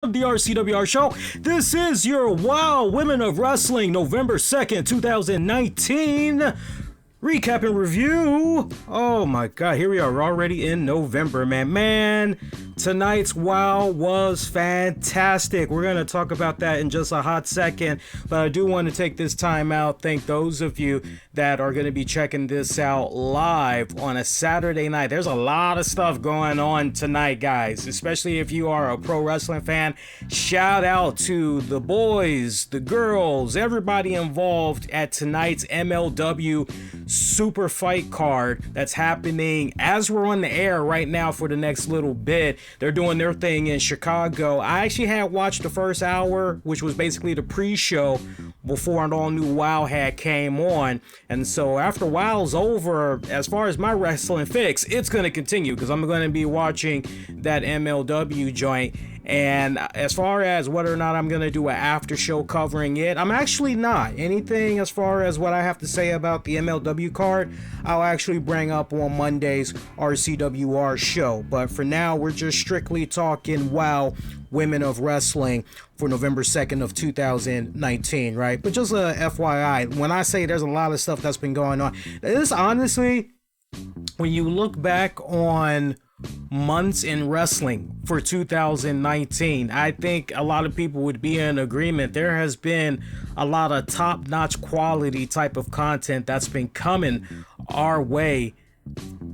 The RCWR show. This is your Wow Women of Wrestling November 2nd, 2019 recap and review. Oh my god, here we are already in November, man. Tonight's Wow was fantastic. We're going to talk about that in just a hot second, but I do want to take this time out, thank those of you that are going to be checking this out live on a Saturday night. There's a lot of stuff going on tonight, guys, especially if you are a pro wrestling fan. Shout out to the boys, the girls, everybody involved at tonight's MLW Super Fight card that's happening as we're on the air right now for the next little bit. They're doing their thing in Chicago. I actually had watched the first hour, which was basically the pre-show before an all-new WoW had came on. And so after WoW's over, as far as my wrestling fix, it's going to continue because I'm going to be watching that MLW joint. And as far as whether or not I'm going to do an after show covering it, I'm actually not. Anything as far as what I have to say about the MLW card, I'll actually bring up on Monday's RCWR show. But for now, we're just strictly talking WoW Women of Wrestling for November 2nd of 2019, right? But just a FYI, when I say there's a lot of stuff that's been going on, this honestly, when you look back on months in wrestling for 2019, I think a lot of people would be in agreement. There has been a lot of top-notch quality type of content that's been coming our way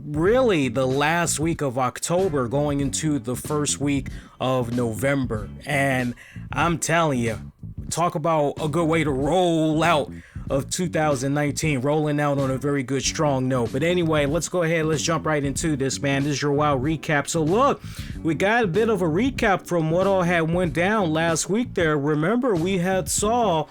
really the last week of October going into the first week of November. And I'm telling you, talk about a good way to roll out of 2019, rolling out on a very good strong note. But anyway, let's go ahead, let's jump right into this, man. This is your WoW recap. So look, we got a bit of a recap from what all had went down last week there. Remember, we had saw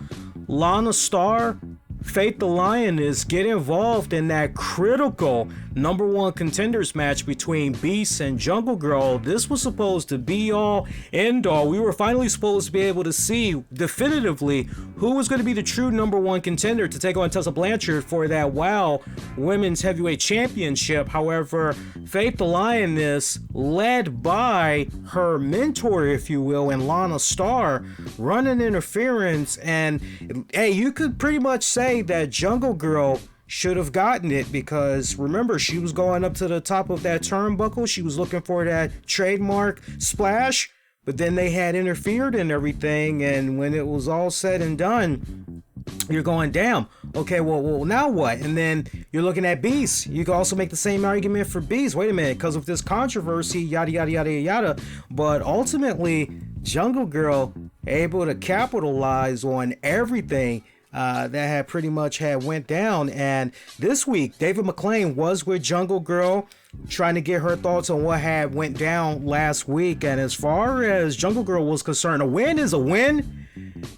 Lana Star, Faith the Lioness get involved in that critical number one contenders match between Beast and Jungle Girl. This was supposed to be all end all. We were finally supposed to be able to see definitively who was going to be the true number one contender to take on Tessa Blanchard for that WoW Women's Heavyweight Championship. However, Faith the Lioness, led by her mentor, if you will, and Lana Star, running interference. And hey, you could pretty much say that Jungle Girl should have gotten it, because remember, she was going up to the top of that turnbuckle. She was looking for that trademark splash, but then they had interfered and everything. And when it was all said and done, you're going, damn, okay, well, now what? And then you're looking at Beast. You can also make the same argument for Beast. Wait a minute, because of this controversy, yada, yada, yada, yada. But ultimately, Jungle Girl able to capitalize on everything that had pretty much went down. And this week, David McLean was with Jungle Girl, trying to get her thoughts on what had went down last week. And as far as Jungle Girl was concerned, a win is a win.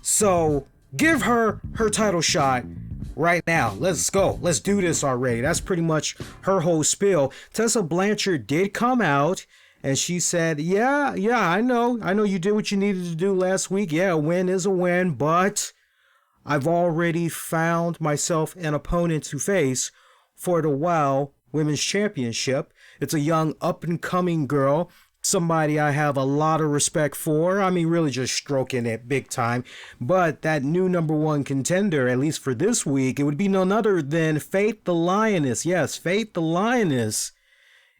So give her her title shot right now. Let's go. Let's do this already. That's pretty much her whole spiel. Tessa Blanchard did come out and she said, yeah, I know you did what you needed to do last week. Yeah, a win is a win, but I've already found myself an opponent to face for the WoW Women's Championship. It's a young up-and-coming girl, somebody I have a lot of respect for. I mean, really just stroking it big time. But that new number one contender, at least for this week, it would be none other than Faith the Lioness. Yes, Faith the Lioness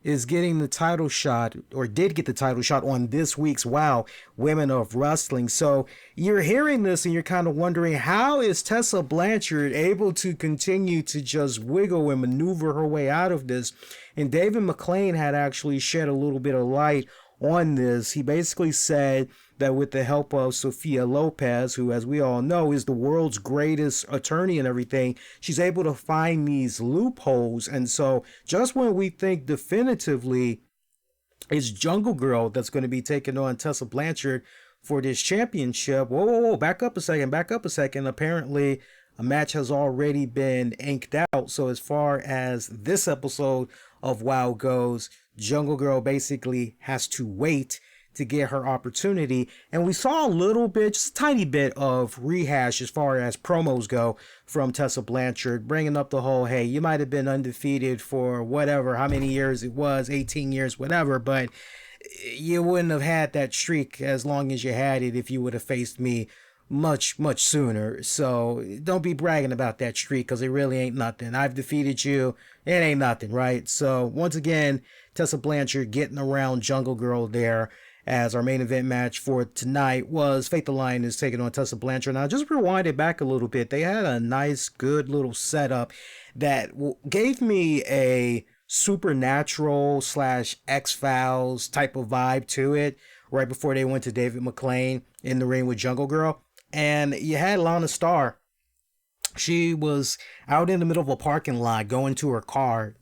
is getting the title shot, or did get the title shot, on this week's WoW Women of Wrestling. So you're hearing this and you're kind of wondering, how is Tessa Blanchard able to continue to just wiggle and maneuver her way out of this? And David McLean had actually shed a little bit of light on this. He basically said that with the help of Sophia Lopez, who, as we all know, is the world's greatest attorney and everything, she's able to find these loopholes. And so just when we think definitively it's Jungle Girl that's going to be taking on Tessa Blanchard for this championship, whoa, back up a second. Apparently a match has already been inked out. So as far as this episode of WoW goes, Jungle Girl basically has to wait to get her opportunity. And we saw a little bit, just a tiny bit of rehash as far as promos go from Tessa Blanchard, bringing up the whole, hey, you might have been undefeated for whatever, how many years it was, 18 years, whatever, but you wouldn't have had that streak as long as you had it if you would have faced me much sooner. So don't be bragging about that streak, because it really ain't nothing. I've defeated you. It ain't nothing, right? So once again, Tessa Blanchard getting around Jungle Girl there, as our main event match for tonight was Faith the Lioness taking on Tessa Blanchard. Now, just rewind it back a little bit. They had a nice, good little setup that gave me a Supernatural / X-Files type of vibe to it right before they went to David McLean in the ring with Jungle Girl. And you had Lana Starr. She was out in the middle of a parking lot going to her car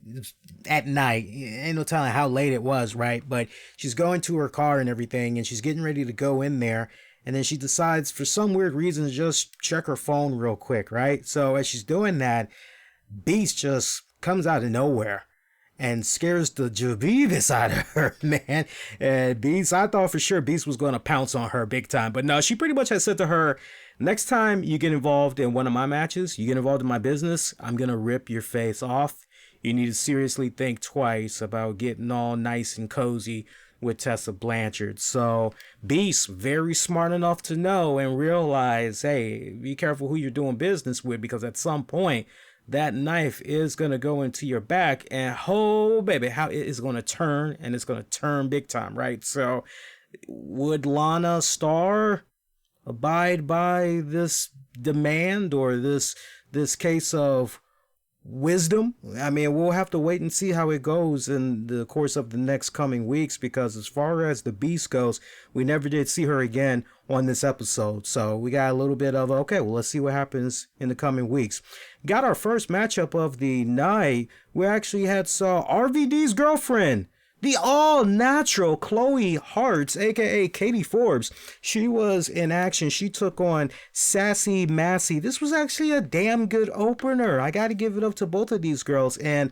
at night. Ain't no telling how late it was, right? But she's going to her car and everything, and she's getting ready to go in there. And then she decides, for some weird reason, to just check her phone real quick, right? So as she's doing that, Beast just comes out of nowhere and scares the Jabeebus out of her, man. And Beast, I thought for sure Beast was going to pounce on her big time. But no, she pretty much had said to her, next time you get involved in one of my matches, you get involved in my business, I'm going to rip your face off. You need to seriously think twice about getting all nice and cozy with Tessa Blanchard. So Beast, very smart enough to know and realize, hey, be careful who you're doing business with, because at some point, that knife is going to go into your back, and oh, baby, how it is going to turn, and it's going to turn big time, right? So would Lana Starr abide by this demand or this case of wisdom? I mean, we'll have to wait and see how it goes in the course of the next coming weeks, because as far as the Beast goes, we never did see her again on this episode. So we got a little bit of, okay, well, let's see what happens in the coming weeks. Got our first matchup of the night. We actually had RVD's girlfriend, the all-natural Chloe Hartz, a.k.a. Katie Forbes. She was in action. She took on Sassy Massie. This was actually a damn good opener. I got to give it up to both of these girls. And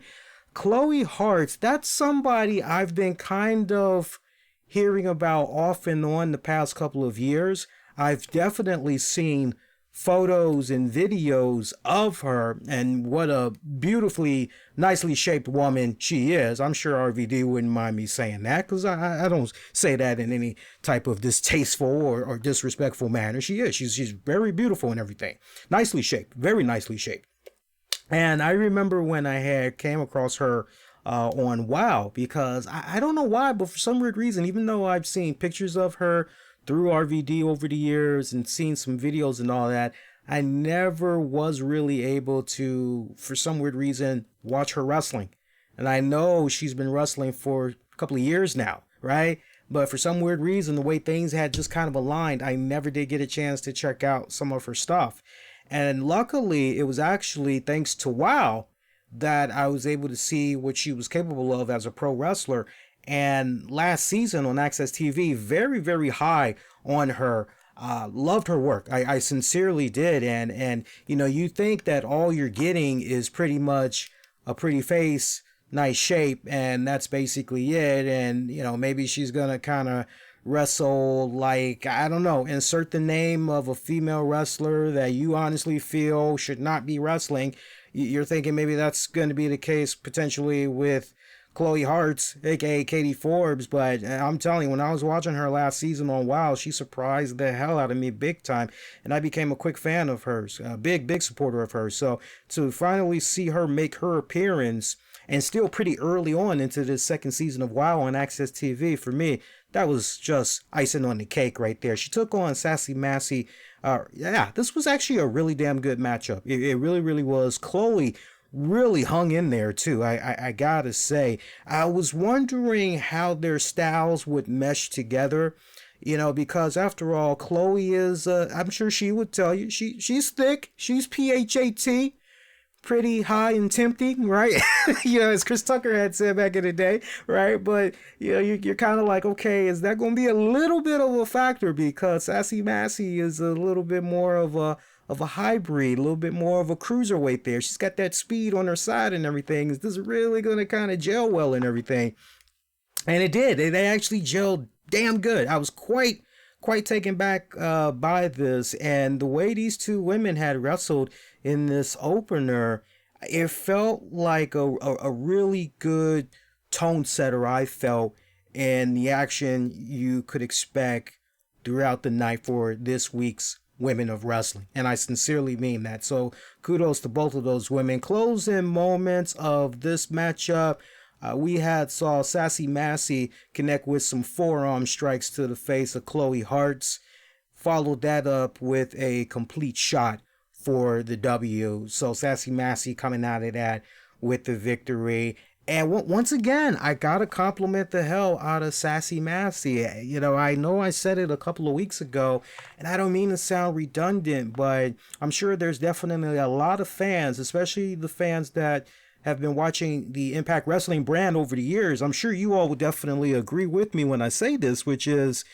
Chloe Hartz, that's somebody I've been kind of hearing about off and on the past couple of years. I've definitely seen photos and videos of her, and what a beautifully, nicely shaped woman she is. I'm sure RVD wouldn't mind me saying that, because I don't say that in any type of distasteful or disrespectful manner. She is. She's very beautiful and everything. Nicely shaped. Very nicely shaped. And I remember when I had came across her on WoW, because I don't know why, but for some weird reason, even though I've seen pictures of her through RVD over the years and seen some videos and all that, I never was really able to, for some weird reason, watch her wrestling. And I know she's been wrestling for a couple of years now, right? But for some weird reason, the way things had just kind of aligned, I never did get a chance to check out some of her stuff. And luckily, it was actually thanks to WoW that I was able to see what she was capable of as a pro wrestler. And last season on Access TV, very, very high on her. Loved her work. I sincerely did. And you know, you think that all you're getting is pretty much a pretty face, nice shape, and that's basically it. And, you know, maybe she's going to kind of wrestle, like, I don't know, insert the name of a female wrestler that you honestly feel should not be wrestling. You're thinking maybe that's going to be the case potentially with Chloe Hartz, aka Katie Forbes, but I'm telling you, when I was watching her last season on WoW, she surprised the hell out of me big time, and I became a quick fan of hers, a big supporter of hers. So to finally see her make her appearance, and still pretty early on into the second season of WoW on Access TV, for me, that was just icing on the cake right there. She took on Sassy Massie. Yeah, this was actually a really damn good matchup. It really was. Chloe really hung in there too. I gotta say, I was wondering how their styles would mesh together, you know, because after all, Chloe is, I'm sure she would tell you, she's thick, she's PHAT, pretty high and tempting, right? You know, as Chris Tucker had said back in the day, right? But, you know, you're kind of like, okay, is that going to be a little bit of a factor? Because Sassy Massie is a little bit more of a hybrid, a little bit more of a cruiserweight there. She's got that speed on her side and everything. Is this really going to kind of gel well and everything? And it did. They actually gelled damn good. I was quite taken back by this. And the way these two women had wrestled in this opener, it felt like a really good tone setter, I felt, in the action you could expect throughout the night for this week's Women of Wrestling. And I sincerely mean that. So kudos to both of those women. Closing moments of this matchup. We saw Sassy Massie connect with some forearm strikes to the face of Chloe Hartz. Followed that up with a complete shot for the W. So Sassy Massie coming out of that with the victory. And once again, I gotta compliment the hell out of Sassy Massie. You know I said it a couple of weeks ago, and I don't mean to sound redundant, but I'm sure there's definitely a lot of fans, especially the fans that have been watching the Impact Wrestling brand over the years. I'm sure you all would definitely agree with me when I say this, which is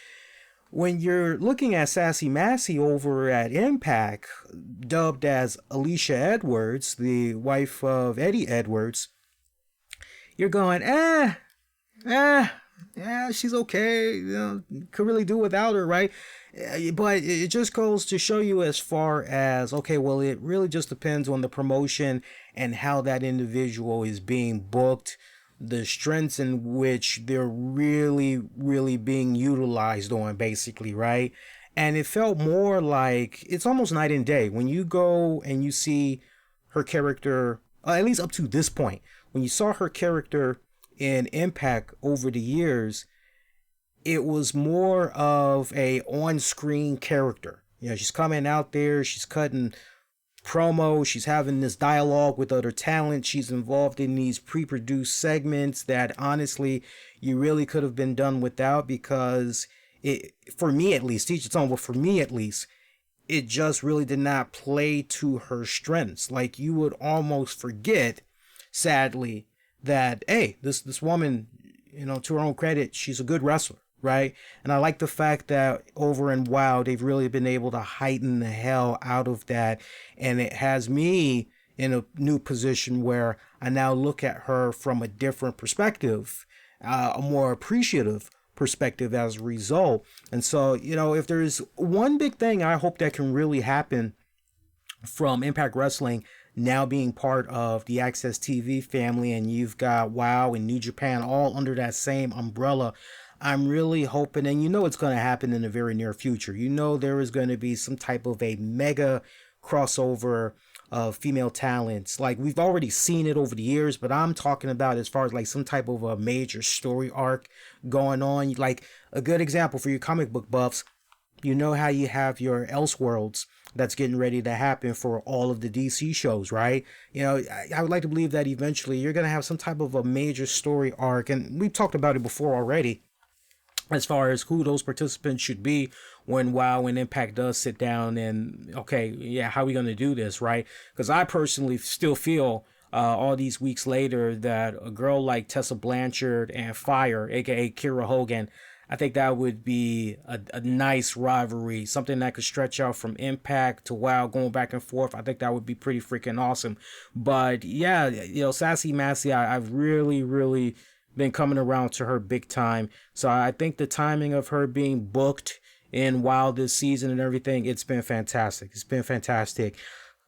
when you're looking at Sassy Massie over at Impact, dubbed as Alicia Edwards, the wife of Eddie Edwards, you're going, yeah, she's okay. You know, could really do without her, right? But it just goes to show you as far as, okay, well, it really just depends on the promotion and how that individual is being booked, the strengths in which they're really, really being utilized on, basically, right? And it felt more like it's almost night and day when you go and you see her character, at least up to this point. When you saw her character in Impact over the years, it was more of a on-screen character. You know, she's coming out there, she's cutting promo, she's having this dialogue with other talent, she's involved in these pre-produced segments that honestly you really could have been done without, because it, for me at least, each its own, but for me at least, it just really did not play to her strengths. Like, you would almost forget, sadly, that hey, this woman, you know, to her own credit, she's a good wrestler, right? And I like the fact that over in WoW they've really been able to heighten the hell out of that, and it has me in a new position where I now look at her from a different perspective, a more appreciative perspective as a result. And so, you know, if there's one big thing I hope that can really happen from Impact Wrestling now being part of the Access TV family, and you've got WoW and New Japan all under that same umbrella, I'm really hoping, and you know it's going to happen in the very near future. You know there is going to be some type of a mega crossover of female talents. Like, we've already seen it over the years, but I'm talking about as far as like some type of a major story arc going on. Like, a good example for your comic book buffs, you know how you have your Elseworlds that's getting ready to happen for all of the DC shows, right? You know, I would like to believe that eventually you're going to have some type of a major story arc, and we've talked about it before already, as far as who those participants should be when WoW and Impact does sit down and, okay, yeah, how are we going to do this, right? Because I personally still feel all these weeks later that a girl like Tessa Blanchard and Fire, aka Kira Hogan, I think that would be a nice rivalry, something that could stretch out from Impact to WoW, going back and forth. I think that would be pretty freaking awesome. But yeah, you know, Sassy Massie, I've really, really been coming around to her big time. So I think the timing of her being booked in WoW this season and everything, it's been fantastic. It's been fantastic.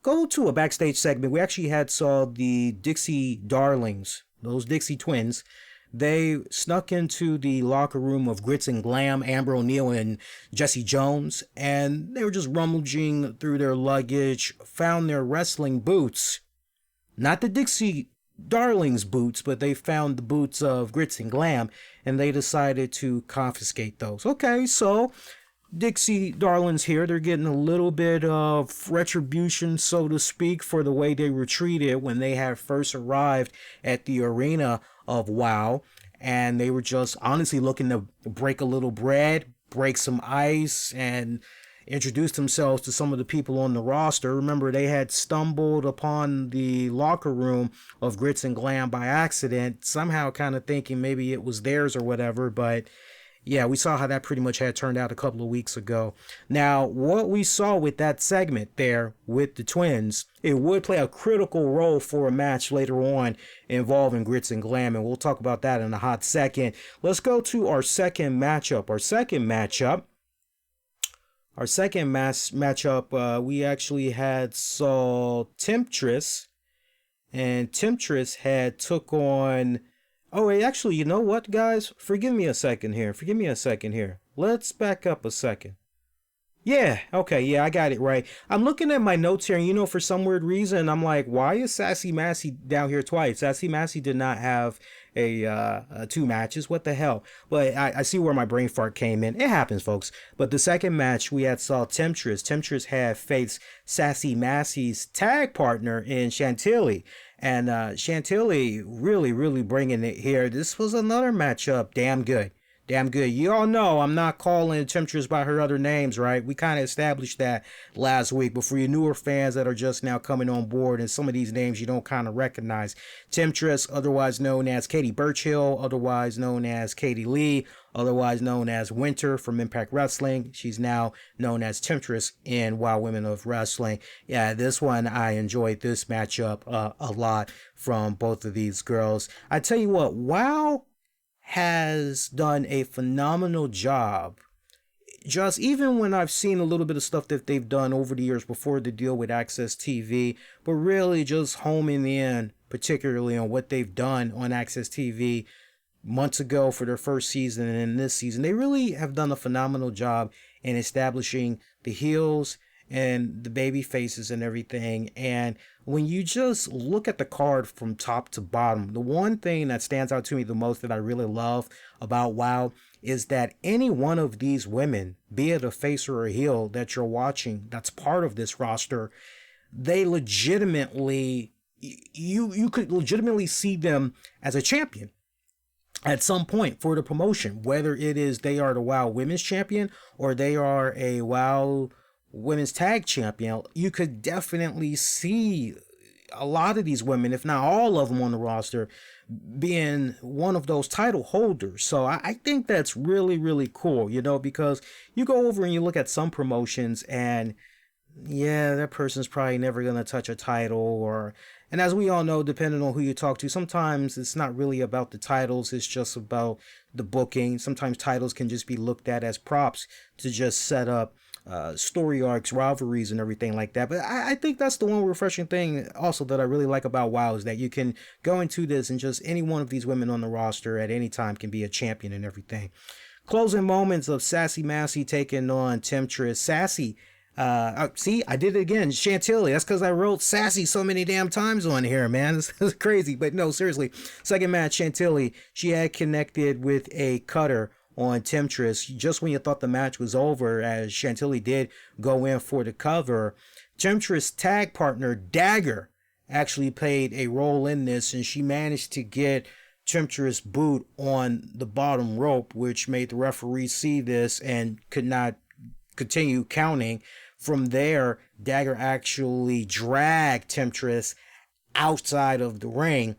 Go to a backstage segment. We actually saw the Dixie Darlings, those Dixie twins. They snuck into the locker room of Grits and Glam, Amber O'Neal and Jesse Jones, and they were just rummaging through their luggage, found their wrestling boots. Not the Dixie Darlings boots, but they found the boots of Grits and Glam, and they decided to confiscate those. Okay, so Dixie Darlings here, they're getting a little bit of retribution, so to speak, for the way they were treated when they had first arrived at the arena of WoW, and they were just honestly looking to break a little bread, break some ice, and introduce themselves to some of the people on the roster. Remember, they had stumbled upon the locker room of Grits and Glam by accident, somehow kind of thinking maybe it was theirs or whatever, but yeah, we saw how that pretty much had turned out a couple of weeks ago. Now, what we saw with that segment there with the twins, it would play a critical role for a match later on involving Grits and Glam, and we'll talk about that in a hot second. Let's go to our second matchup. Our second matchup, we actually saw Temptress, and Temptress had took on Oh, wait, actually, you know what, guys? Forgive me a second here. Forgive me a second here. Let's back up a second. Yeah, okay, yeah, I got it right. I'm looking at my notes here, and for some weird reason, I'm like, why is Sassy Massie down here twice? Sassy Massie did not have two matches. What the hell? But I see where my brain fart came in. It happens, folks. But the second match we saw Temptress. Temptress had faced Sassy Massie's tag partner in Chantilly. And Chantilly really, really bringing it here. This was another matchup. Damn good. Damn good. You all know I'm not calling Temptress by her other names, right? We kind of established that last week. But for you newer fans that are just now coming on board, and some of these names you don't kind of recognize, Temptress, otherwise known as Katie Birchill, otherwise known as Katie Lee, otherwise known as Winter from Impact Wrestling. She's now known as Temptress in Wild Women of Wrestling. Yeah, this one, I enjoyed this matchup a lot from both of these girls. I tell you what, WoW has done a phenomenal job. Just even when I've seen a little bit of stuff that they've done over the years before the deal with Access TV, but really just homing in particularly on what they've done on Access TV months ago for their first season and in this season, they really have done a phenomenal job in establishing the heels and the baby faces and everything. And when you just look at the card from top to bottom, the one thing that stands out to me the most that I really love about WoW is that any one of these women, be it a face or a heel that you're watching that's part of this roster, they legitimately, you could legitimately see them as a champion at some point for the promotion, whether it is they are the WoW Women's Champion or they are a WoW Women's Tag Champion. You could definitely see a lot of these women, if not all of them on the roster, being one of those title holders. So I think that's really, really cool, because you go over and you look at some promotions and yeah, that person's probably never going to touch a title, and as we all know, depending on who you talk to, sometimes it's not really about the titles, it's just about the booking. Sometimes titles can just be looked at as props to just set up story arcs, rivalries, and everything like that. But I think that's the one refreshing thing also that I really like about WoW is that you can go into this and just any one of these women on the roster at any time can be a champion and everything. Closing moments of Sassy Massie taking on Temptress. Sassy, see, I did it again. Chantilly. That's because I wrote Sassy so many damn times on here, man. This is crazy. But no, seriously. Second match, Chantilly. She had connected with a cutter on Temptress just when you thought the match was over, as Chantilly did go in for the cover. Temptress tag partner Dagger actually played a role in this, and she managed to get Temptress boot on the bottom rope, which made the referee see this and could not continue counting. From there, Dagger actually dragged Temptress outside of the ring.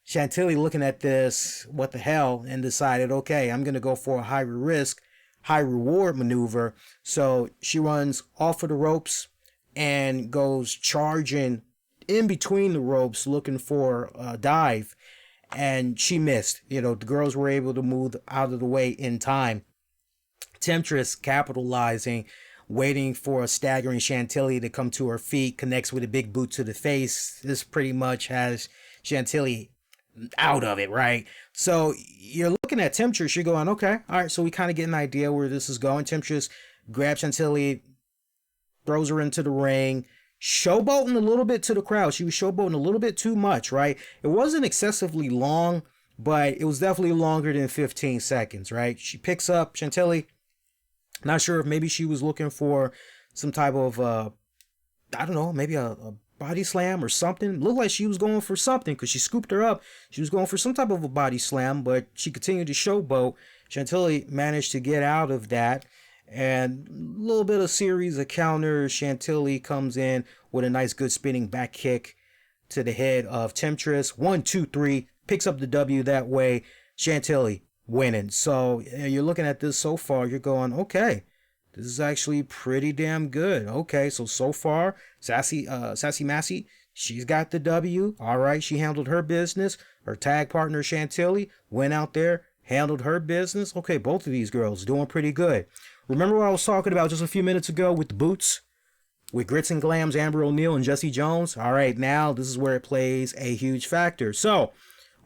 Chantilly looking at this, what the hell, and decided, okay, I'm going to go for a high risk, high reward maneuver. So she runs off of the ropes and goes charging in between the ropes looking for a dive. And she missed. The girls were able to move out of the way in time. Temptress capitalizing, waiting for a staggering Chantilly to come to her feet, connects with a big boot to the face. This pretty much has Chantilly out of it, right? So you're looking at Temptress, you're going, okay, all right, so we kind of get an idea where this is going. Temptress grabs Chantilly, throws her into the ring, showboating a little bit to the crowd. She was showboating a little bit too much, right? It wasn't excessively long, but it was definitely longer than 15 seconds, right? She picks up Chantilly. Not sure if maybe she was looking for some type of, I don't know, maybe a body slam or something. Looked like she was going for something because she scooped her up. She was going for some type of a body slam, but she continued to showboat. Chantilly managed to get out of that. And a little bit of series of counters. Chantilly comes in with a nice good spinning back kick to the head of Temptress. 1, 2, 3. Picks up the W that way. Chantilly winning. So you're looking at this so far. You're going, okay, this is actually pretty damn good. Okay, so far, Sassy Massie, she's got the W. All right, she handled her business. Her tag partner, Chantilly, went out there, handled her business. Okay, both of these girls doing pretty good. Remember what I was talking about just a few minutes ago with the boots? With Grits and Glams, Amber O'Neal, and Jesse Jones? All right, now this is where it plays a huge factor. So,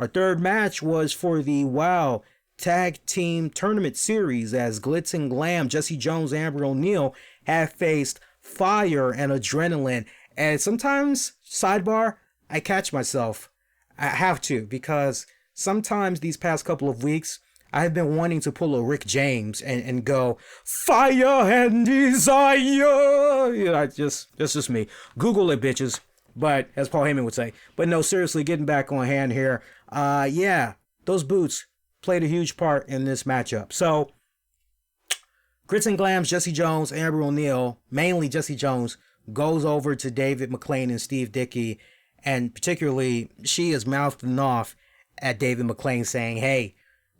Our third match was for the WoW Tag Team Tournament Series as Glitz and Glam, Jesse Jones, Amber O'Neal have faced Fire and Adrenaline. And sometimes, sidebar, I catch myself. I have to, because sometimes these past couple of weeks, I've been wanting to pull a Rick James and go, fire and desire. You know, that's just me. Google it, bitches. But, as Paul Heyman would say. But no, seriously, getting back on hand here. Yeah, those boots played a huge part in this matchup. So, Grits and Glams, Jesse Jones, Amber O'Neal, mainly Jesse Jones, goes over to David McLean and Steve Dickey. And particularly, she is mouthing off at David McLean saying, hey,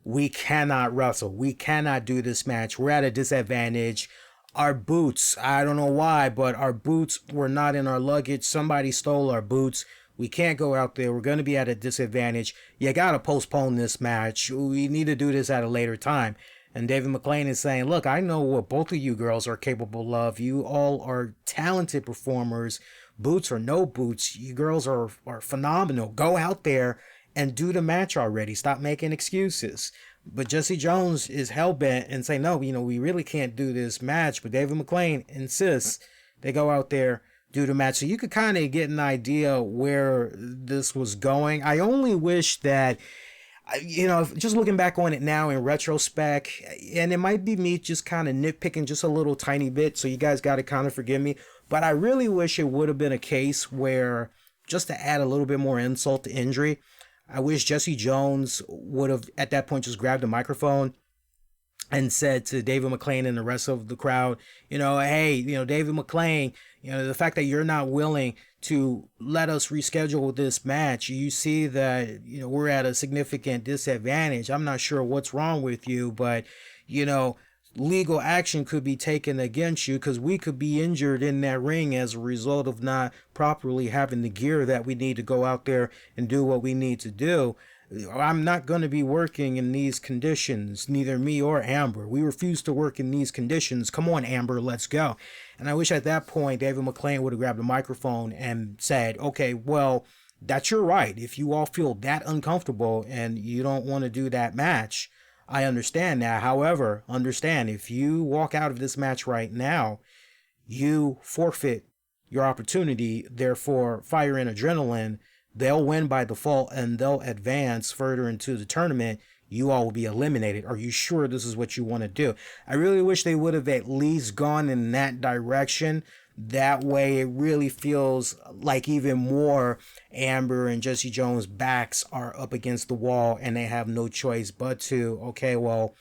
we cannot wrestle. We cannot do this match. We're at a disadvantage. Our boots, I don't know why, but our boots were not in our luggage. Somebody stole our boots. We can't go out there. We're going to be at a disadvantage. You got to postpone this match. We need to do this at a later time. And David McLean is saying, look, I know what both of you girls are capable of. You all are talented performers. Boots or no boots, you girls are phenomenal. Go out there and do the match already. Stop making excuses. But Jesse Jones is hell-bent and say, no, we really can't do this match. But David McLean insists they go out there, do the match. So you could kind of get an idea where this was going. I only wish that, just looking back on it now in retrospect, and it might be me just kind of nitpicking just a little tiny bit, so you guys got to kind of forgive me. But I really wish it would have been a case where, just to add a little bit more insult to injury, I wish Jesse Jones would have, at that point, just grabbed a microphone and said to David McLean and the rest of the crowd, hey, David McLean, the fact that you're not willing to let us reschedule this match, you see that, we're at a significant disadvantage. I'm not sure what's wrong with you, but, legal action could be taken against you because we could be injured in that ring as a result of not properly having the gear that we need to go out there and do what we need to do. I'm not going to be working in these conditions, neither me or Amber. We refuse to work in these conditions. Come on, Amber, let's go. And I wish at that point David McLean would have grabbed a microphone and said, okay, well, that's your right. If you all feel that uncomfortable and you don't want to do that match, I understand that. However, understand, if you walk out of this match right now, you forfeit your opportunity. Therefore, Fire and Adrenaline, they'll win by default and they'll advance further into the tournament. You all will be eliminated. Are you sure this is what you want to do? I really wish they would have at least gone in that direction. That way it really feels like even more Amber and Jesse Jones' backs are up against the wall and they have no choice but to, okay, well,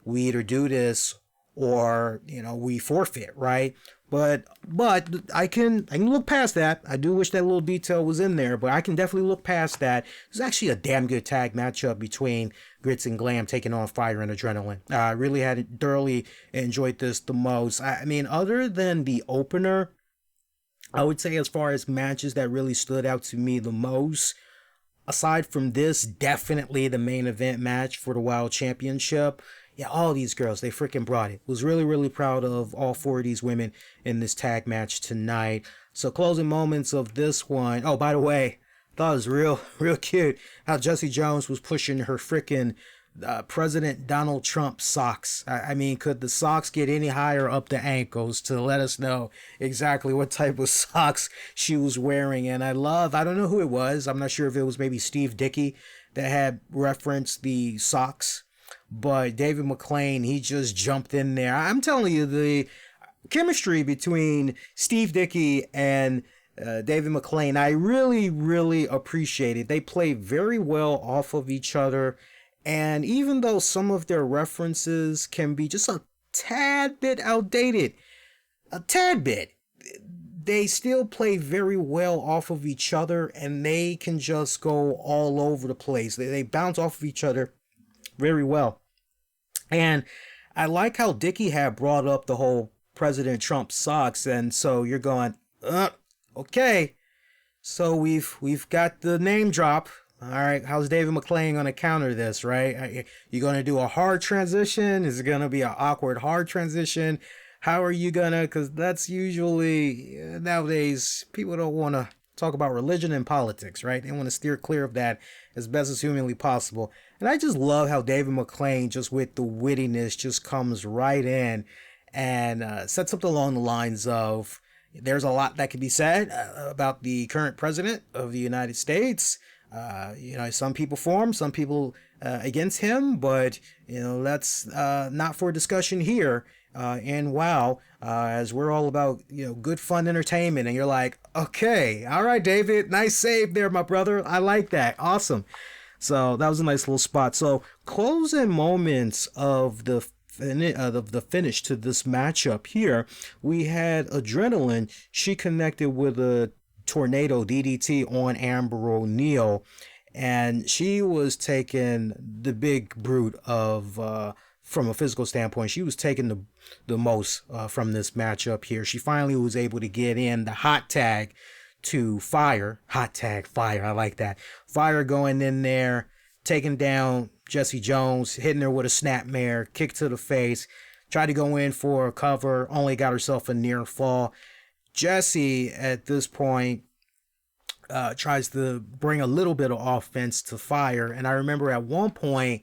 we either do this or, we forfeit, right? But I can look past that. I do wish that little detail was in there, but I can definitely look past that. It's actually a damn good tag matchup between Grits and Glam taking on Fire and Adrenaline. I really thoroughly enjoyed this the most. I mean, other than the opener, I would say as far as matches that really stood out to me the most, aside from this, definitely the main event match for the Wild Championship. Yeah, all these girls, they freaking brought it. Was really, really proud of all four of these women in this tag match tonight. So closing moments of this one. Oh, by the way, I thought it was real cute how Jesse Jones was pushing her freaking President Donald Trump socks. I mean, could the socks get any higher up the ankles to let us know exactly what type of socks she was wearing? And I don't know who it was. I'm not sure if it was maybe Steve Dickey that had referenced the socks. But David McLean, he just jumped in there. I'm telling you, the chemistry between Steve Dickey and David McLean, I really, really appreciate it. They play very well off of each other. And even though some of their references can be just a tad bit outdated, they still play very well off of each other. And they can just go all over the place. They bounce off of each other very well. And I like how Dickey had brought up the whole President Trump socks, and so you're going, okay, so we've got the name drop. All right, how's David McLean going to counter this, right? You going to do a hard transition? Is it going to be an awkward hard transition? How are you going to, because that's usually, nowadays, people don't want to talk about religion and politics, right? They want to steer clear of that as best as humanly possible. And I just love how David McClain, just with the wittiness, just comes right in and said something along the lines of, there's a lot that can be said about the current president of the United States. Some people for him, some people against him, but, that's not for discussion here. And wow, as we're all about, good fun entertainment. And you're like, okay, all right, David, nice save there, my brother. I like that. Awesome. So that was a nice little spot. So closing moments of the finish to this matchup here, we had Adrenaline. She connected with a tornado DDT on Amber O'Neal, and she was taking the big brute of from a physical standpoint. She was taking the most from this matchup here. She finally was able to get in the hot tag to Fire. Hot tag Fire, I like that. Fire going in there, taking down Jessie Jones, hitting her with a snapmare, kick to the face, tried to go in for a cover, only got herself a near fall. Jessie, at this point, tries to bring a little bit of offense to Fire. And I remember at one point,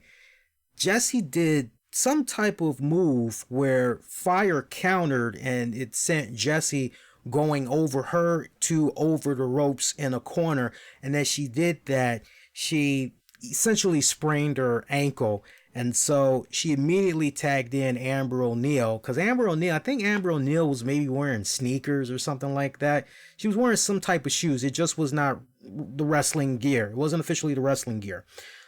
Jessie did some type of move where Fire countered and it sent Jessie going over her to over the ropes in a corner. And as she did that, she essentially sprained her ankle. And so she immediately tagged in Amber O'Neal, because I think Amber O'Neal was maybe wearing sneakers or something like that. She was wearing some type of shoes. It just was not the wrestling gear. It wasn't officially the wrestling gear.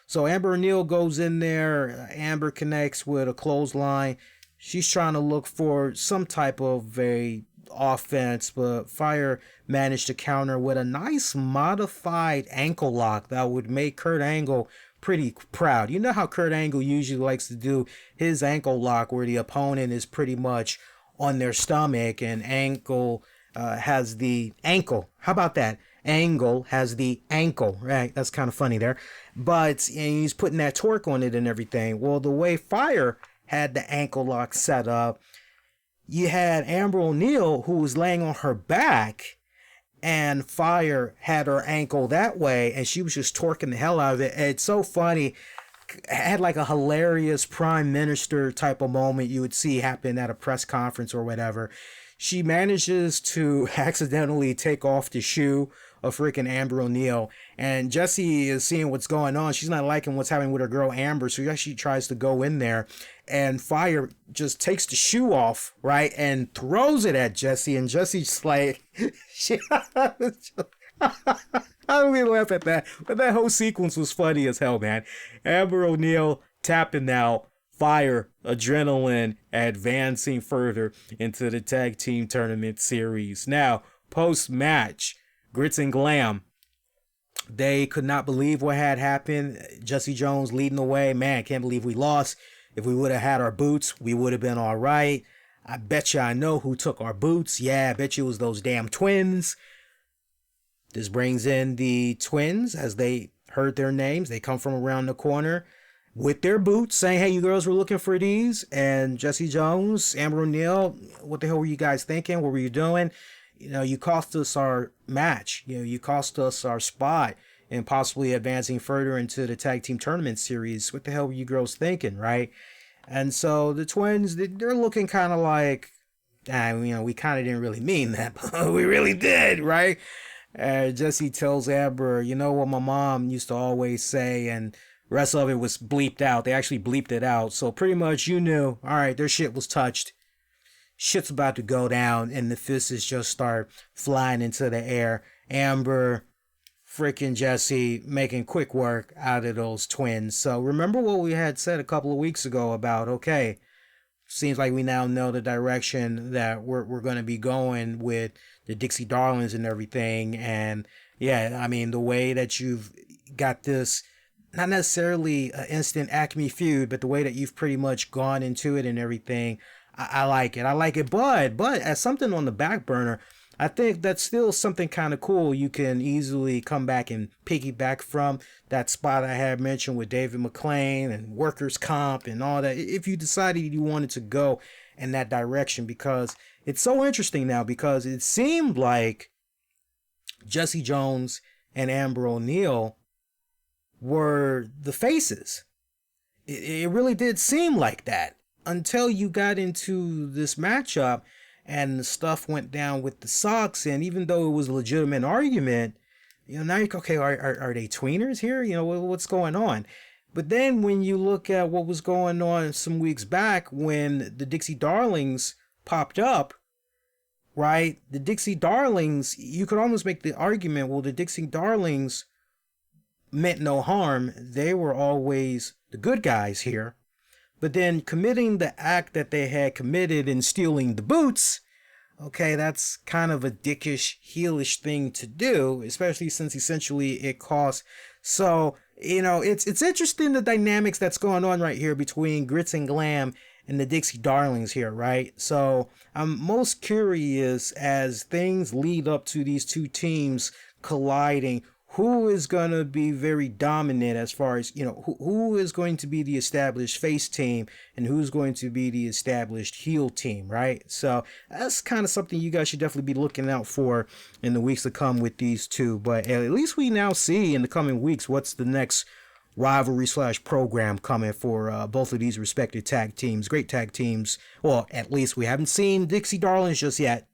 So Amber O'Neal goes in there. Amber connects with a clothesline. She's trying to look for some type of a offense, but Fire managed to counter with a nice modified ankle lock that would make Kurt Angle pretty proud. You know how Kurt Angle usually likes to do his ankle lock where the opponent is pretty much on their stomach and Angle has the ankle. How about that? Angle has the ankle, right? That's kind of funny there. But he's putting that torque on it and everything. Well, the way Fire had the ankle lock set up, you had Amber O'Neal, who was laying on her back, and Fire had her ankle that way, and she was just torquing the hell out of it. It's so funny. It had like a hilarious prime minister type of moment you would see happen at a press conference or whatever. She manages to accidentally take off the shoe of freaking Amber O'Neal, and Jessie is seeing what's going on. She's not liking what's happening with her girl Amber, so she actually tries to go in there, and Fire just takes the shoe off, right, and throws it at Jessie, and Jessie's like, I don't even laugh at that, but that whole sequence was funny as hell, man. Amber O'Neal tapping out, Fire, Adrenaline advancing further into the tag team tournament series. Now, post-match, Grits and Glam, they could not believe what had happened. Jessie Jones leading the way. Man, can't believe we lost. If we would have had our boots, we would have been all right. I bet you I know who took our boots. Yeah, I bet you it was those damn twins. This brings in the twins as they heard their names. They come from around the corner with their boots saying, hey, you girls were looking for these. And Jessie Jones, Amber O'Neal, what the hell were you guys thinking? What were you doing? You cost us our match. You cost us our spot and possibly advancing further into the tag team tournament series. What the hell were you girls thinking, right? And so the twins, they're looking kind of like, we kind of didn't really mean that, but we really did, right? Jessie tells Amber, you know what my mom used to always say, and the rest of it was bleeped out. They actually bleeped it out. So pretty much you knew, all right, their shit was touched. Shit's about to go down, and the fists just start flying into the air. Amber, freaking Jessie, making quick work out of those twins. So remember what we had said a couple of weeks ago about, okay, seems like we now know the direction that we're going to be going with the Dixie Darlings and everything. And yeah, I mean, the way that you've got this, not necessarily an instant Acme feud, but the way that you've pretty much gone into it and everything, I like it. I like it. But as something on the back burner, I think that's still something kind of cool. You can easily come back and piggyback from that spot I had mentioned with David McClain and workers' comp and all that. If you decided you wanted to go in that direction, because it's so interesting now, because it seemed like Jesse Jones and Amber O'Neal were the faces. It really did seem like that until you got into this matchup and the stuff went down with the Sox. And even though it was a legitimate argument, now you're okay, are they tweeners here? What's going on? But then when you look at what was going on some weeks back when the Dixie Darlings popped up, right? The Dixie Darlings, you could almost make the argument, well, the Dixie Darlings meant no harm. They were always the good guys here. But then committing the act that they had committed in stealing the boots, okay, that's kind of a dickish, heelish thing to do, especially since essentially it costs. So, it's interesting the dynamics that's going on right here between Grits and Glam and the Dixie Darlings here, right? So I'm most curious as things lead up to these two teams colliding, who is going to be very dominant as far as, who is going to be the established face team and who's going to be the established heel team, right? So that's kind of something you guys should definitely be looking out for in the weeks to come with these two. But at least we now see in the coming weeks what's the next rivalry / program coming for both of these respective tag teams. Great tag teams. Well, at least we haven't seen Dixie Darlings just yet.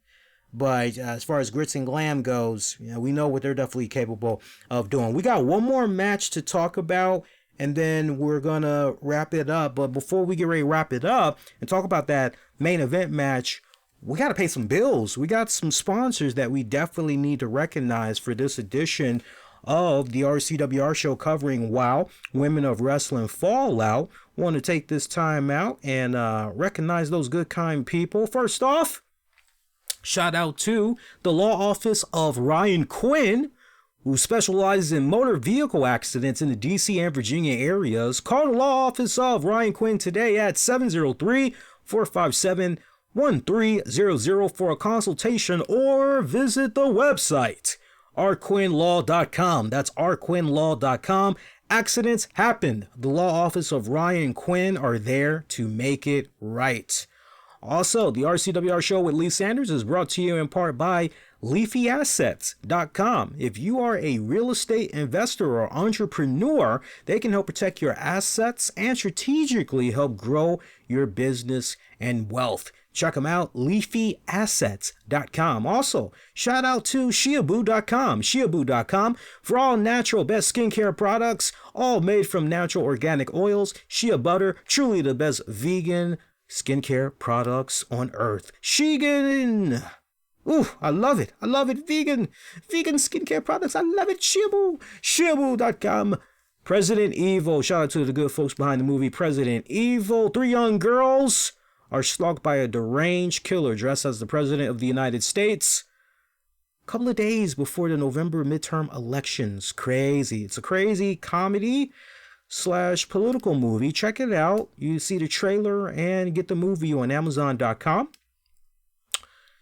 But as far as Grits and Glam goes, we know what they're definitely capable of doing. We got one more match to talk about, and then we're going to wrap it up. But before we get ready to wrap it up and talk about that main event match, we got to pay some bills. We got some sponsors that we definitely need to recognize for this edition of the RCWR show covering WOW, Women of Wrestling Fallout. Want to take this time out and recognize those good, kind people. First off, shout out to the law office of Ryan Quinn, who specializes in motor vehicle accidents in the DC and Virginia areas. Call the law office of Ryan Quinn today at 703-457-1300 for a consultation, or visit the website rquinnlaw.com. That's rquinnlaw.com. Accidents happen. The law office of Ryan Quinn are there to make it right. Also, the RCWR show with Lee Sanders is brought to you in part by LeafyAssets.com. If you are a real estate investor or entrepreneur, they can help protect your assets and strategically help grow your business and wealth. Check them out, LeafyAssets.com. Also, shout out to SHEABoo.com. SHEABoo.com for all natural best skincare products, all made from natural organic oils. Shea Butter, truly the best vegan skincare products on earth. Sheegan! Ooh, I love it. I love it. Vegan skincare products. I love it. SHEABoo. SHEABoo.com. President Evil. Shout out to the good folks behind the movie President Evil. 3 young girls are stalked by a deranged killer dressed as the President of the United States a couple of days before the November midterm elections. Crazy. It's a crazy comedy / political movie. Check it out. You see the trailer and get the movie on Amazon.com.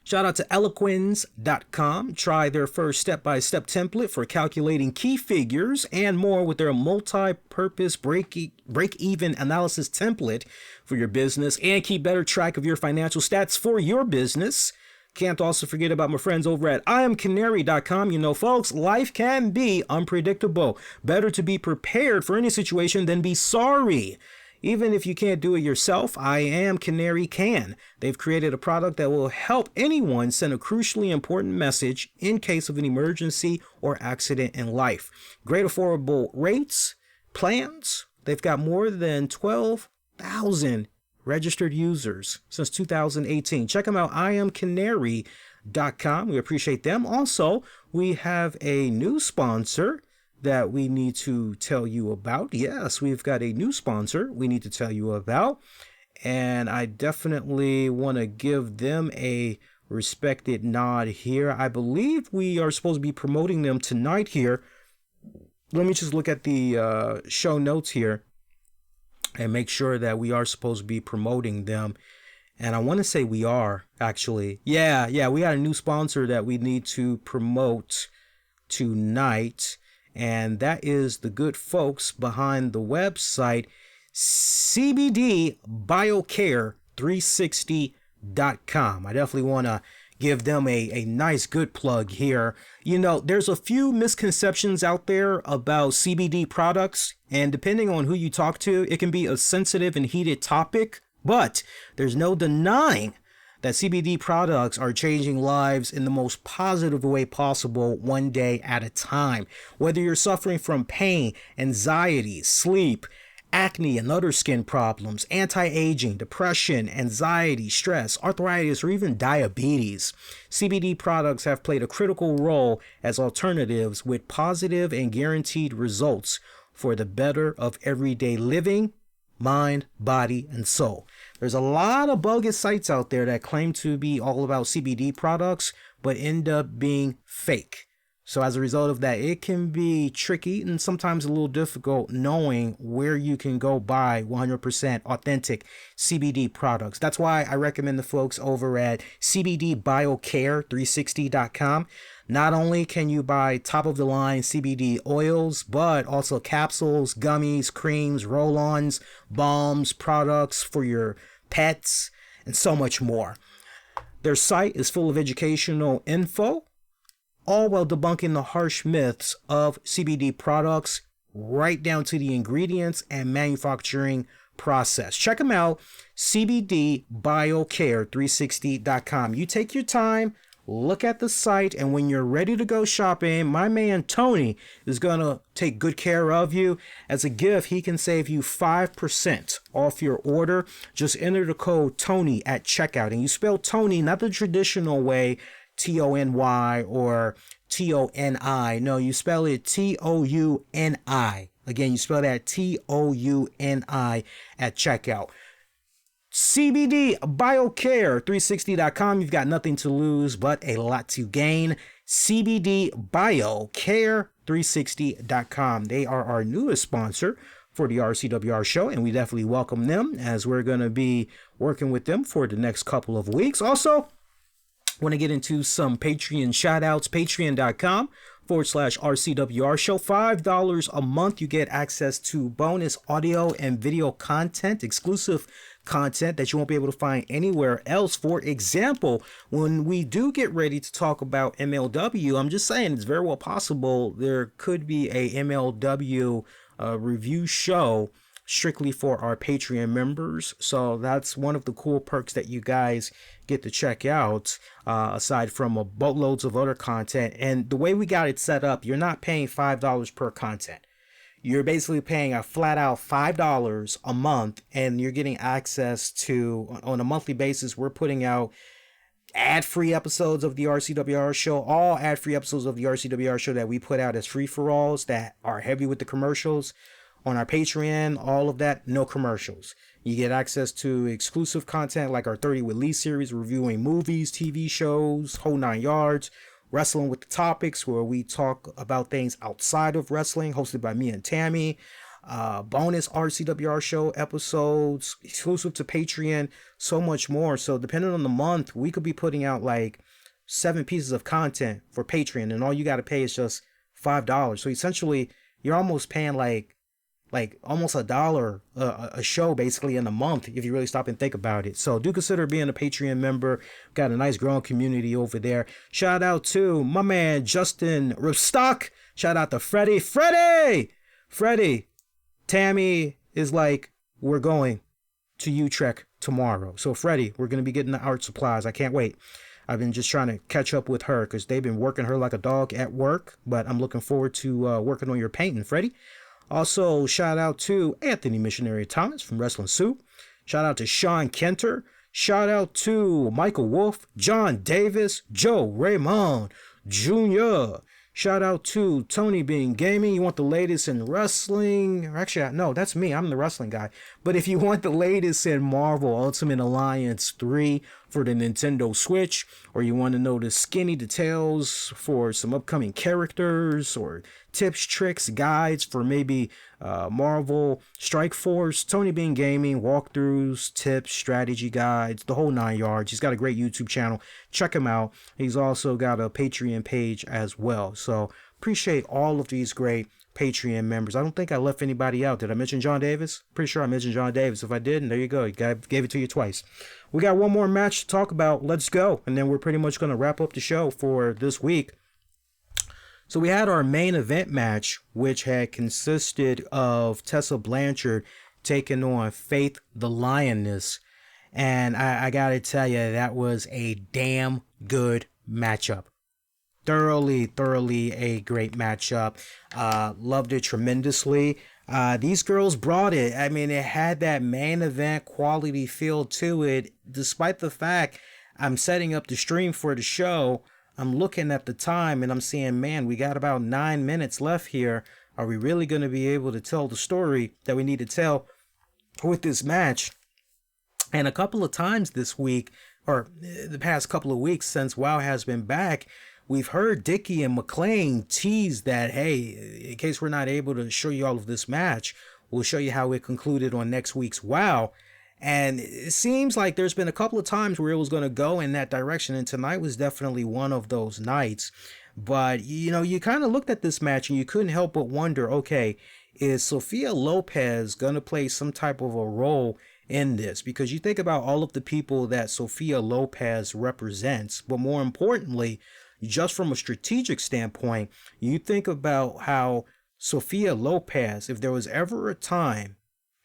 Shout out to Eloquens.com. Try their first step-by-step template for calculating key figures and more with their multi-purpose break-even analysis template for your business, and keep better track of your financial stats for your business. Can't also forget about my friends over at IamCanary.com. Folks, life can be unpredictable. Better to be prepared for any situation than be sorry. Even if you can't do it yourself, I Am Canary can. They've created a product that will help anyone send a crucially important message in case of an emergency or accident in life. Great affordable rates, plans. They've got more than 12,000 registered users since 2018. Check them out, IamCanary.com. We appreciate them. Also, we have a new sponsor that we need to tell you about. Yes, we've got a new sponsor we need to tell you about, and I definitely want to give them a respected nod here. I believe we are supposed to be promoting them tonight here. Let me just look at the show notes here and make sure that we are supposed to be promoting them. And I want to say we are, actually. Yeah, we got a new sponsor that we need to promote tonight. And that is the good folks behind the website CBDBioCare360.com. I definitely want to give them a nice good plug here. You know, there's a few misconceptions out there about CBD products, and depending on who you talk to, it can be a sensitive and heated topic, but there's no denying that CBD products are changing lives in the most positive way possible, one day at a time. Whether you're suffering from pain, anxiety, sleep, acne and other skin problems, anti-aging, depression, anxiety, stress, arthritis, or even diabetes, CBD products have played a critical role as alternatives with positive and guaranteed results for the better of everyday living, mind, body, and soul. There's a lot of bogus sites out there that claim to be all about CBD products, but end up being fake. So as a result of that, it can be tricky and sometimes a little difficult knowing where you can go buy 100% authentic CBD products. That's why I recommend the folks over at cbdbiocare360.com. Not only can you buy top of the line CBD oils, but also capsules, gummies, creams, roll-ons, balms, products for your pets, and so much more. Their site is full of educational info, all while debunking the harsh myths of CBD products, right down to the ingredients and manufacturing process. Check them out, cbdbiocare360.com. You take your time, look at the site, and when you're ready to go shopping, my man Tony is going to take good care of you. As a gift, he can save you 5% off your order. Just enter the code TONY at checkout, and you spell Tony not the traditional way, Tony or Toni. No, you spell it Touni. Again, you spell that Touni at checkout. cbdbiocare360.com. You've got nothing to lose but a lot to gain. cbdbiocare360.com. They are our newest sponsor for the RCWR show, and we definitely welcome them as we're going to be working with them for the next couple of weeks. Also, want to get into some Patreon shout outs, patreon.com/RCWR show. $5 a month. You get access to bonus audio and video content, exclusive content that you won't be able to find anywhere else. For example, when we do get ready to talk about MLW, I'm just saying it's very well possible there could be a MLW review show strictly for our Patreon members. So that's one of the cool perks that you guys get to check out, aside from a boatloads of other content. And the way we got it set up, you're not paying $5 per content. You're basically paying a flat out $5 a month, and you're getting access to, on a monthly basis, we're putting out ad-free episodes of the RCWR show, all ad-free episodes of the RCWR show that we put out as free-for-alls that are heavy with the commercials. On our Patreon, all of that, no commercials. You get access to exclusive content like our 30 with Lee series, reviewing movies, TV shows, whole 9 yards, Wrestling with the Topics, where we talk about things outside of wrestling, hosted by me and Tammy. Bonus RCWR show episodes, exclusive to Patreon, so much more. So depending on the month, we could be putting out like 7 pieces of content for Patreon, and all you got to pay is just $5. So essentially, you're almost paying like almost $1 a show basically in a month if you really stop and think about it. So do consider being a Patreon member. Got a nice growing community over there. Shout out to my man Justin Rostock. Shout out to Freddie. Tammy is like, we're going to Utrecht tomorrow. So Freddie, we're going to be getting the art supplies. I can't wait. I've been just trying to catch up with her because they've been working her like a dog at work, but I'm looking forward to working on your painting, Freddie. Also, shout out to Anthony Missionary Thomas from Wrestling Soup. Shout out to Sean Kenter. Shout out to Michael Wolf, John Davis, Joe Raymond Jr. Shout out to Tony Being Gaming. You want the latest in wrestling? Actually, no, that's me. I'm the wrestling guy. But if you want the latest in Marvel Ultimate Alliance 3 for the Nintendo Switch, or you want to know the skinny details for some upcoming characters, or tips, tricks, guides for maybe Marvel Strike Force, Tony Being Gaming, walkthroughs, tips, strategy guides, the whole 9 yards. He's got a great YouTube channel. Check him out. He's also got a Patreon page as well. So appreciate all of these great Patreon members. I don't think I left anybody out. Did I mention John Davis? Pretty sure I mentioned John Davis. If I didn't, there you go. Gave it to you twice. We got one more match to talk about. Let's go. And then we're pretty much going to wrap up the show for this week. So we had our main event match, which had consisted of Tessa Blanchard taking on Faith the Lioness. And I got to tell you, that was a damn good matchup. Thoroughly a great matchup. Loved it tremendously. These girls brought it. I mean, it had that main event quality feel to it, despite the fact I'm setting up the stream for the show. I'm looking at the time and I'm saying, man, we got about 9 minutes left here. Are we really going to be able to tell the story that we need to tell with this match? And a couple of times this week, or the past couple of weeks since WoW has been back, we've heard Dickie and McLean tease that, hey, in case we're not able to show you all of this match, we'll show you how it concluded on next week's WoW. And it seems like there's been a couple of times where it was going to go in that direction, and tonight was definitely one of those nights. But, you know, you kind of looked at this match and you couldn't help but wonder, okay, is Sophia Lopez going to play some type of a role in this? Because you think about all of the people that Sophia Lopez represents, but more importantly, just from a strategic standpoint, you think about how Sophia Lopez, if there was ever a time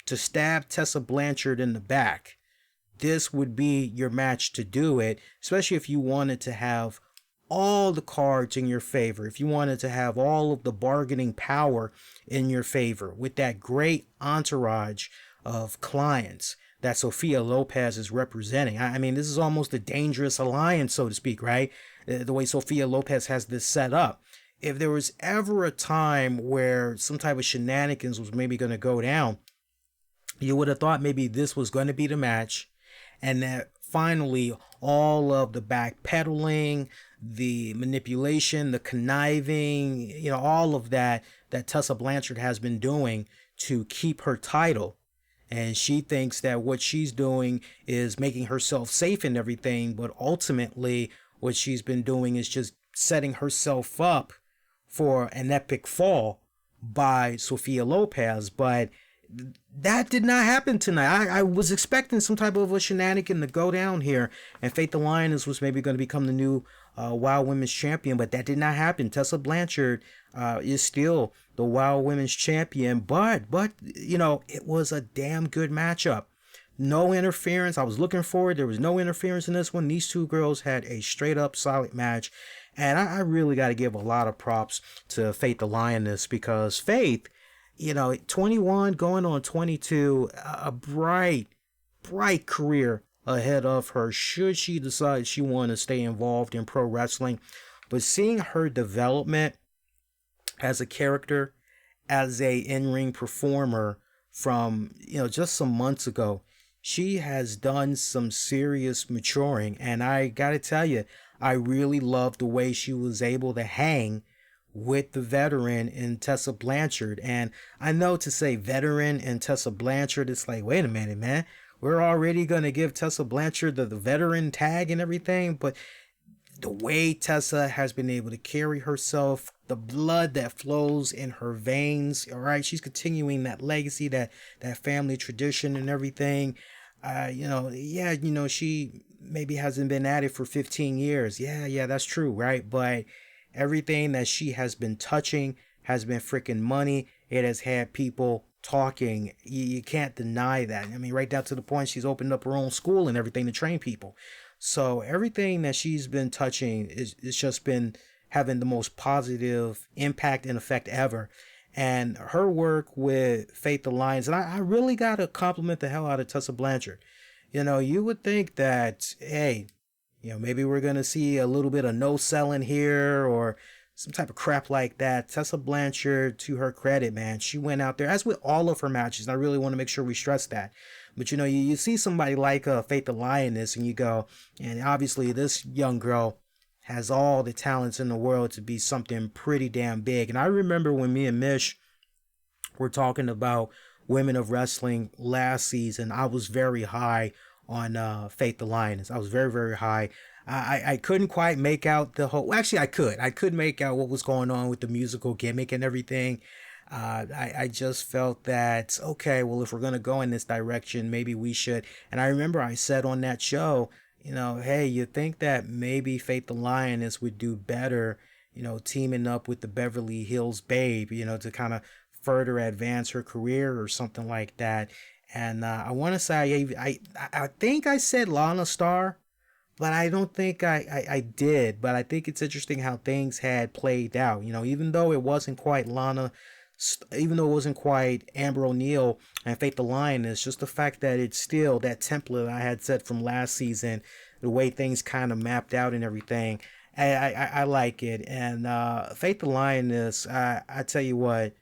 to stab Tessa Blanchard in the back, this would be your match to do it, especially if you wanted to have all the cards in your favor, if you wanted to have all of the bargaining power in your favor with that great entourage of clients that Sophia Lopez is representing. I mean, this is almost a dangerous alliance, so to speak, right? The way Sophia Lopez has this set up. If there was ever a time where some type of shenanigans was maybe going to go down, you would have thought maybe this was going to be the match, and that finally all of the backpedaling, the manipulation, the conniving, you know, all of that Tessa Blanchard has been doing to keep her title. And she thinks that what she's doing is making herself safe and everything, but ultimately what she's been doing is just setting herself up for an epic fall by Sophia Lopez. But that did not happen tonight. I was expecting some type of a shenanigan to go down here, and Faith the Lioness was maybe going to become the new WoW Women's Champion, but that did not happen. Tessa Blanchard is still the WoW Women's Champion, but you know, it was a damn good matchup. No interference. I was looking for it. There was no interference in this one. These two girls had a straight up solid match, and I really got to give a lot of props to Faith the Lioness, because Faith, you know, 21 going on 22, a bright career ahead of her should she decide she want to stay involved in pro wrestling. But seeing her development as a character, as a in-ring performer from, you know, just some months ago, she has done some serious maturing. And I got to tell you, I really love the way she was able to hang with the veteran in Tessa Blanchard. And I know to say veteran in Tessa Blanchard, it's like, wait a minute, man, we're already going to give Tessa Blanchard the veteran tag and everything. But the way Tessa has been able to carry herself, the blood that flows in her veins, all right, she's continuing that legacy, that family tradition and everything. She maybe hasn't been at it for 15 years. Yeah, that's true, right? But everything that she has been touching has been freaking money. It has had people talking. You can't deny that. I mean, right down to the point she's opened up her own school and everything to train people. So everything that she's been touching is just been having the most positive impact and effect ever. And her work with Faith the Lions, and I really got to compliment the hell out of Tessa Blanchard. You know, you would think that, hey, you know, maybe we're going to see a little bit of no selling here or some type of crap like that. Tessa Blanchard, to her credit, man, she went out there, as with all of her matches, and I really want to make sure we stress that. But, you know, you see somebody like Faith the Lioness and you go, and obviously this young girl has all the talents in the world to be something pretty damn big. And I remember when me and Mish were talking about Women of Wrestling last season, I was very high on Faith the Lioness. I was very, very high. I couldn't quite make out the whole. Actually, I could make out what was going on with the musical gimmick and everything. I just felt that, okay, well, if we're gonna go in this direction, maybe we should. And I remember I said on that show, hey, you think that maybe Faith the Lioness would do better, teaming up with the Beverly Hills Babe, to kind of further advance her career or something like that. And I want to say I think I said Lana Star, but I don't think I did. But I think it's interesting how things had played out. Even though it wasn't quite Lana, even though it wasn't quite Amber O'Neal and Faith the Lioness, just the fact that it's still that template I had said from last season, the way things kind of mapped out and everything. I like it. And Faith the Lioness, I tell you what,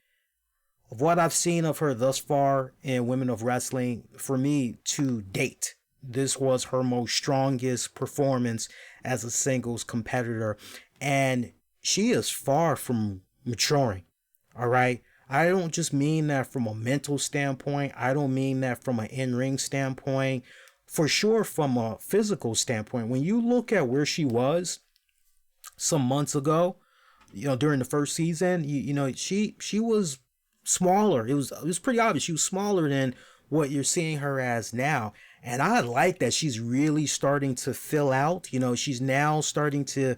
of what I've seen of her thus far in Women of Wrestling, for me to date, this was her most strongest performance as a singles competitor. And she is far from maturing. All right. I don't just mean that from a mental standpoint. I don't mean that from an in-ring standpoint. For sure, from a physical standpoint, when you look at where she was some months ago, during the first season, she was smaller. It was pretty obvious. She was smaller than what you're seeing her as now. And I like that she's really starting to fill out. She's now starting to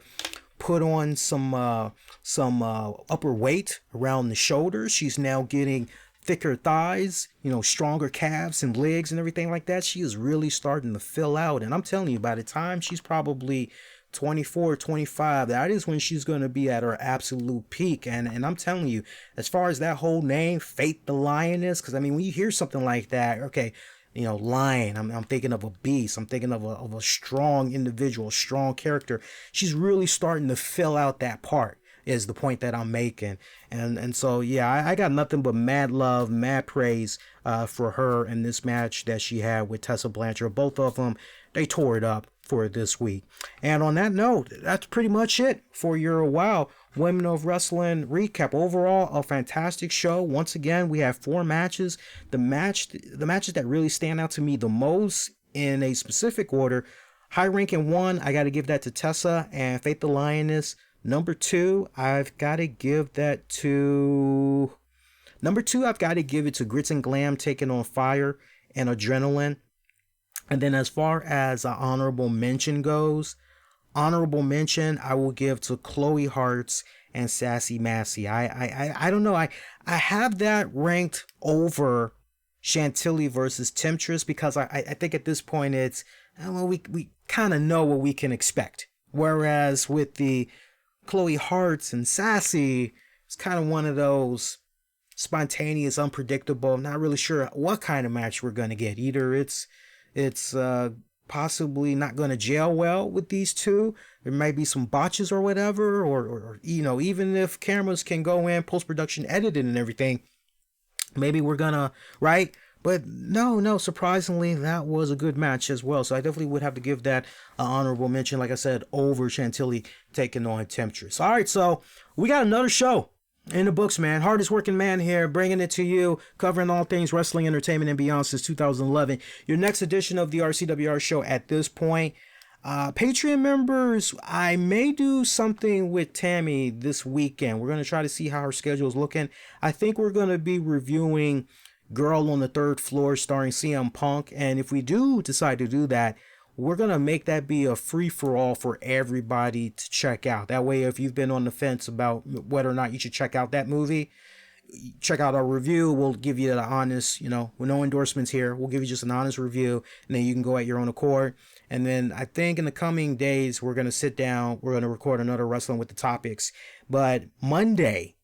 put on some upper weight around the shoulders. She's now getting thicker thighs, stronger calves and legs and everything like that. She is really starting to fill out. And I'm telling you, by the time she's probably 24, 25, that is when she's going to be at her absolute peak. And I'm telling you, as far as that whole name, Faith the Lioness, because I mean, when you hear something like that, okay, lion, I'm thinking of a beast. I'm thinking of a strong individual, strong character. She's really starting to fill out that part, is the point that I'm making. And so, yeah, I got nothing but mad love, mad praise for her in this match that she had with Tessa Blanchard. Both of them, they tore it up for this week. And on that note, that's pretty much it for your Wow Women of Wrestling recap. Overall, a fantastic show. Once again, we have 4 matches. The matches that really stand out to me the most in a specific order: high ranking 1, I got to give that to Tessa and Faith the Lioness. Number 2, I've got to give it to Grits and Glam taking on Fire and Adrenaline. And then as far as an honorable mention goes, I will give to Chloe Hartz and Sassy Massie. I don't know. I have that ranked over Chantilly versus Temptress because I think at this point it's, well, we kind of know what we can expect. Whereas with the Chloe Hartz and Sassy, it's kind of one of those spontaneous, unpredictable, not really sure what kind of match we're going to get. Either it's possibly not going to gel well with these two. There might be some botches or whatever, or even if cameras can go in, post-production editing and everything, maybe we're gonna, right? But no, surprisingly, that was a good match as well. So I definitely would have to give that an honorable mention, like I said, over Chantilly taking on Temptress. All right, so we got another show in the books, man. Hardest working man here, bringing it to you, covering all things wrestling, entertainment, and beyond since 2011. Your next edition of the RCWR show at this point. Patreon members, I may do something with Tammy this weekend. We're going to try to see how her schedule is looking. I think we're going to be reviewing Girl on the Third Floor starring CM Punk. And if we do decide to do that, we're going to make that be a free-for-all for everybody to check out. That way, if you've been on the fence about whether or not you should check out that movie, check out our review. We'll give you the honest, with no endorsements here. We'll give you just an honest review, and then you can go at your own accord. And then I think in the coming days, we're going to sit down. We're going to record another Wrestling with the Topics. But Monday,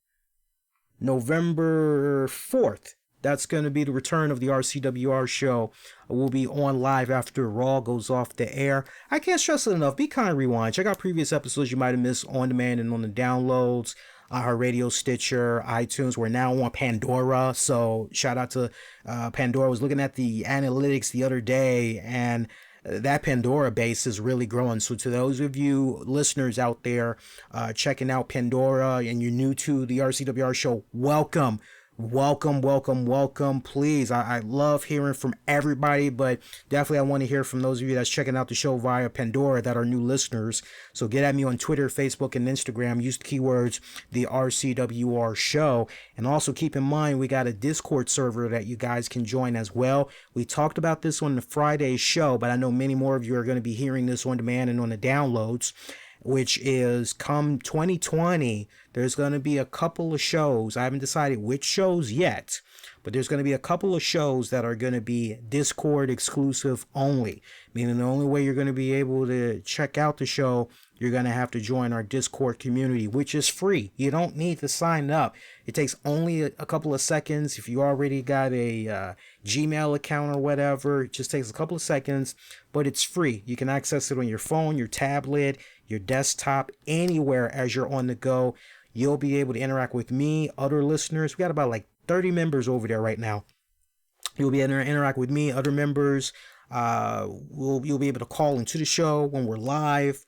November 4th, that's going to be the return of the RCWR show. We'll be on live after Raw goes off the air. I can't stress it enough. Be kind, rewind. Check out previous episodes you might have missed on demand and on the downloads. Our Radio, Stitcher, iTunes. We're now on Pandora. So shout out to Pandora. I was looking at the analytics the other day, and that Pandora base is really growing. So to those of you listeners out there checking out Pandora and you're new to the RCWR show, welcome. welcome, welcome, welcome. Please, I love hearing from everybody, but definitely I want to hear from those of you that's checking out the show via Pandora that are new listeners. So get at me on Twitter, Facebook, and Instagram. Use the keywords the RCWR show. And also keep in mind, we got a Discord server that you guys can join as well. We talked about this on the Friday show, but I know many more of you are going to be hearing this on demand and on the downloads, which is come 2020, there's going to be a couple of shows. I haven't decided which shows yet, but there's going to be a couple of shows that are going to be Discord exclusive only, meaning the only way you're going to be able to check out the show, you're going to have to join our Discord community, which is free. You don't need to sign up. It takes only a couple of seconds. If you already got a Gmail account or whatever, it just takes a couple of seconds, but it's free. You can access it on your phone, your tablet, your desktop, anywhere as you're on the go. You'll be able to interact with me, other listeners. We got about like 30 members over there right now. You'll be able to interact with me, other members. You'll be able to call into the show when we're live.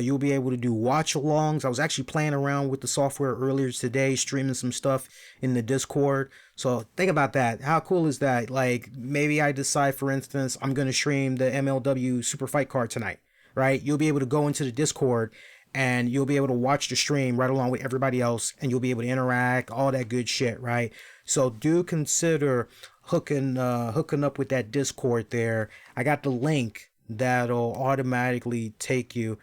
You'll be able to do watch alongs. I was actually playing around with the software earlier today, streaming some stuff in the Discord. So think about that. How cool is that? Like maybe I decide, for instance, I'm going to stream the MLW Super Fight card tonight, right? You'll be able to go into the Discord and you'll be able to watch the stream right along with everybody else, and you'll be able to interact, all that good shit, right? So do consider hooking up with that Discord there. I got the link that'll automatically take you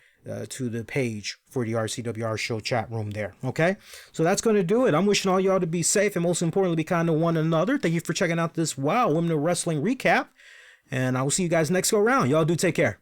to the page for the RCWR show chat room there. Okay, so that's going to do it. I'm wishing all y'all to be safe and most importantly be kind to one another. Thank you for checking out this Women of Wrestling recap, and I will see you guys next go round. Y'all do take care.